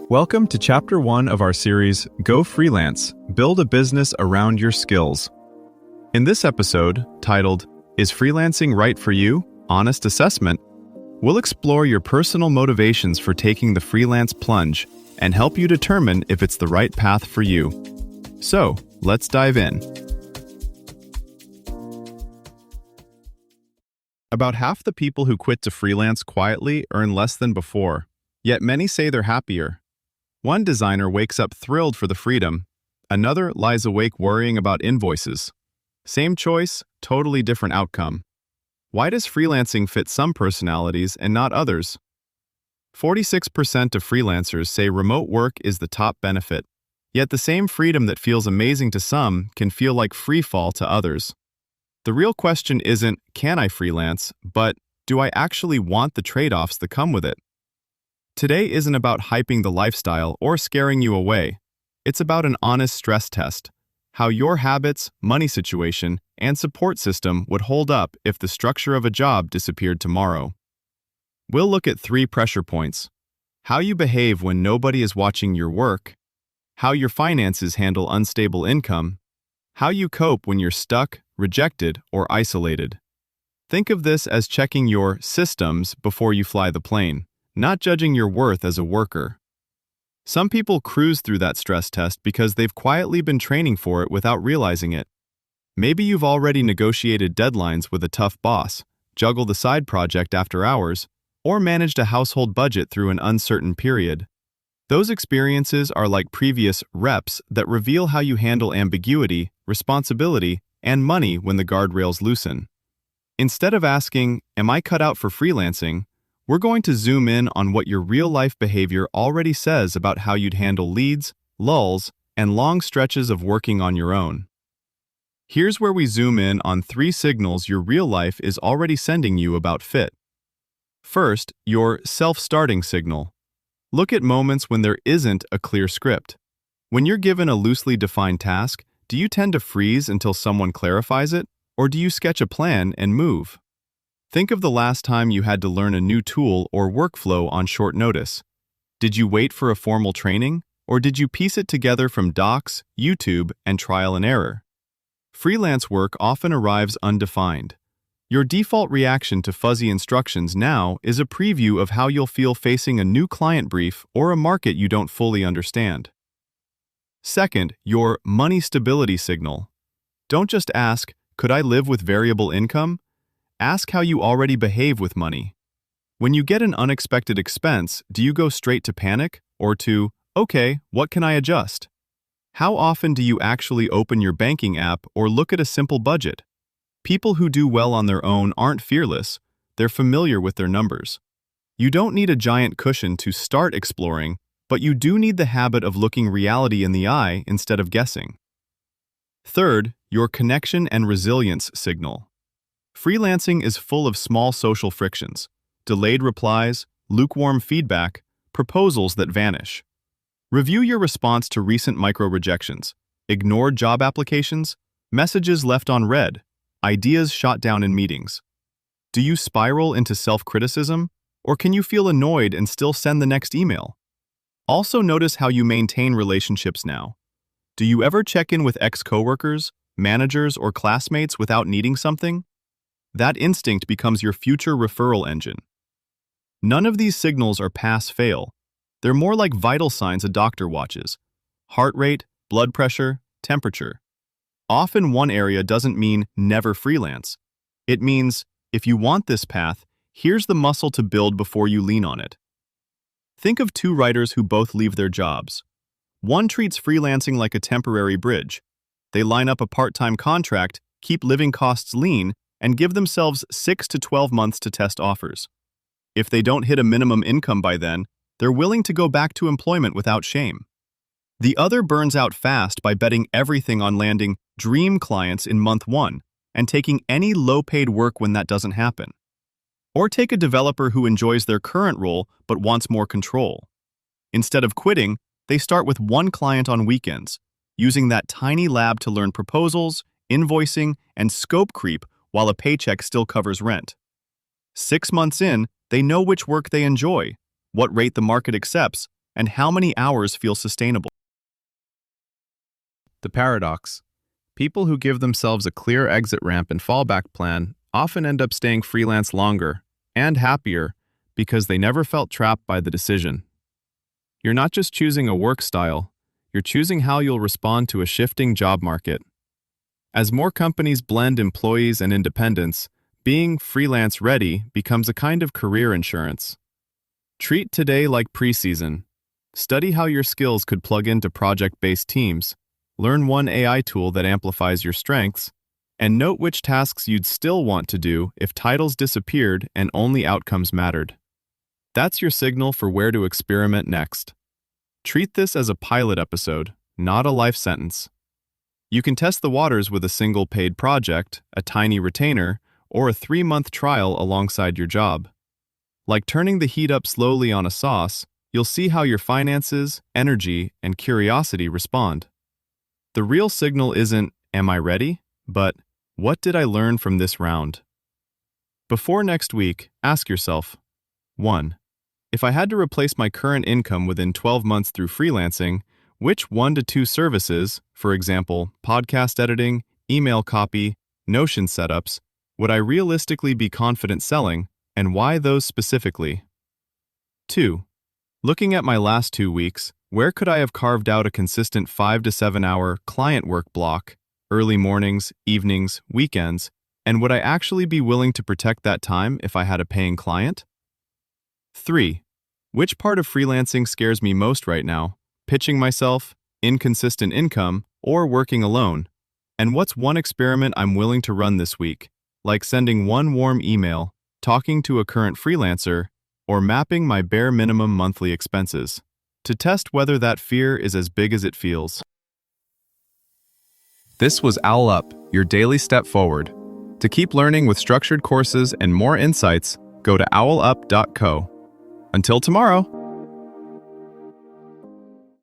Welcome to Chapter 1 of our series, Go Freelance, Build a Business Around Your Skills. In this episode, titled, Is Freelancing Right for You? Honest Assessment, we'll explore your personal motivations for taking the freelance plunge and help you determine if it's the right path for you. So, let's dive in. About half the people who quit to freelance quietly earn less than before, yet many say they're happier. One designer wakes up thrilled for the freedom, another lies awake worrying about invoices. Same choice, totally different outcome. Why does freelancing fit some personalities and not others? 46% of freelancers say remote work is the top benefit, yet the same freedom that feels amazing to some can feel like free fall to others. The real question isn't, can I freelance, but do I actually want the trade-offs that come with it? Today isn't about hyping the lifestyle or scaring you away. It's about an honest stress test, how your habits, money situation, and support system would hold up if the structure of a job disappeared tomorrow. We'll look at 3 pressure points: how you behave when nobody is watching your work, how your finances handle unstable income, how you cope when you're stuck, rejected, or isolated. Think of this as checking your systems before you fly the plane, not judging your worth as a worker. Some people cruise through that stress test because they've quietly been training for it without realizing it. Maybe you've already negotiated deadlines with a tough boss, juggled a side project after hours, or managed a household budget through an uncertain period. Those experiences are like previous reps that reveal how you handle ambiguity, responsibility, and money when the guardrails loosen. Instead of asking, "Am I cut out for freelancing?" we're going to zoom in on what your real-life behavior already says about how you'd handle leads, lulls, and long stretches of working on your own. Here's where we zoom in on 3 signals your real life is already sending you about fit. First, your self-starting signal. Look at moments when there isn't a clear script. When you're given a loosely defined task, do you tend to freeze until someone clarifies it, or do you sketch a plan and move? Think of the last time you had to learn a new tool or workflow on short notice. Did you wait for a formal training, or did you piece it together from docs, YouTube, and trial and error? Freelance work often arrives undefined. Your default reaction to fuzzy instructions now is a preview of how you'll feel facing a new client brief or a market you don't fully understand. Second, your money stability signal. Don't just ask, "Could I live with variable income?" Ask how you already behave with money. When you get an unexpected expense, do you go straight to panic or to, "Okay, what can I adjust?" How often do you actually open your banking app or look at a simple budget? People who do well on their own aren't fearless, they're familiar with their numbers. You don't need a giant cushion to start exploring, but you do need the habit of looking reality in the eye instead of guessing. Third, your connection and resilience signal. Freelancing is full of small social frictions, delayed replies, lukewarm feedback, proposals that vanish. Review your response to recent micro-rejections, ignored job applications, messages left on read, ideas shot down in meetings. Do you spiral into self-criticism, or can you feel annoyed and still send the next email? Also notice how you maintain relationships now. Do you ever check in with ex-coworkers, managers, or classmates without needing something? That instinct becomes your future referral engine. None of these signals are pass-fail. They're more like vital signs a doctor watches: heart rate, blood pressure, temperature. Often one area doesn't mean never freelance. It means, if you want this path, here's the muscle to build before you lean on it. Think of 2 writers who both leave their jobs. One treats freelancing like a temporary bridge. They line up a part-time contract, keep living costs lean, and give themselves 6 to 12 months to test offers. If they don't hit a minimum income by then, they're willing to go back to employment without shame. The other burns out fast by betting everything on landing dream clients in month 1 and taking any low-paid work when that doesn't happen. Or take a developer who enjoys their current role but wants more control. Instead of quitting, they start with 1 client on weekends, using that tiny lab to learn proposals, invoicing, and scope creep while a paycheck still covers rent. 6 months in, they know which work they enjoy, what rate the market accepts, and how many hours feel sustainable. The paradox. People who give themselves a clear exit ramp and fallback plan often end up staying freelance longer and happier because they never felt trapped by the decision. You're not just choosing a work style, you're choosing how you'll respond to a shifting job market. As more companies blend employees and independence, being freelance ready becomes a kind of career insurance. Treat today like preseason. Study how your skills could plug into project-based teams, learn one AI tool that amplifies your strengths, and note which tasks you'd still want to do if titles disappeared and only outcomes mattered. That's your signal for where to experiment next. Treat this as a pilot episode, not a life sentence. You can test the waters with a single paid project, a tiny retainer, or a 3-month trial alongside your job. Like turning the heat up slowly on a sauce, you'll see how your finances, energy, and curiosity respond. The real signal isn't, "Am I ready?" but, "What did I learn from this round?" Before next week, ask yourself, 1. If I had to replace my current income within 12 months through freelancing, which 1 to 2 services, for example, podcast editing, email copy, Notion setups, would I realistically be confident selling, and why those specifically? 2. Looking at my last 2 weeks, where could I have carved out a consistent 5 to 7 hour client work block, early mornings, evenings, weekends, and would I actually be willing to protect that time if I had a paying client? 3. Which part of freelancing scares me most right now? Pitching myself, inconsistent income, or working alone? And what's one experiment I'm willing to run this week, like sending one warm email, talking to a current freelancer, or mapping my bare minimum monthly expenses, to test whether that fear is as big as it feels? This was Owl Up, your daily step forward. To keep learning with structured courses and more insights, go to owlup.co. Until tomorrow!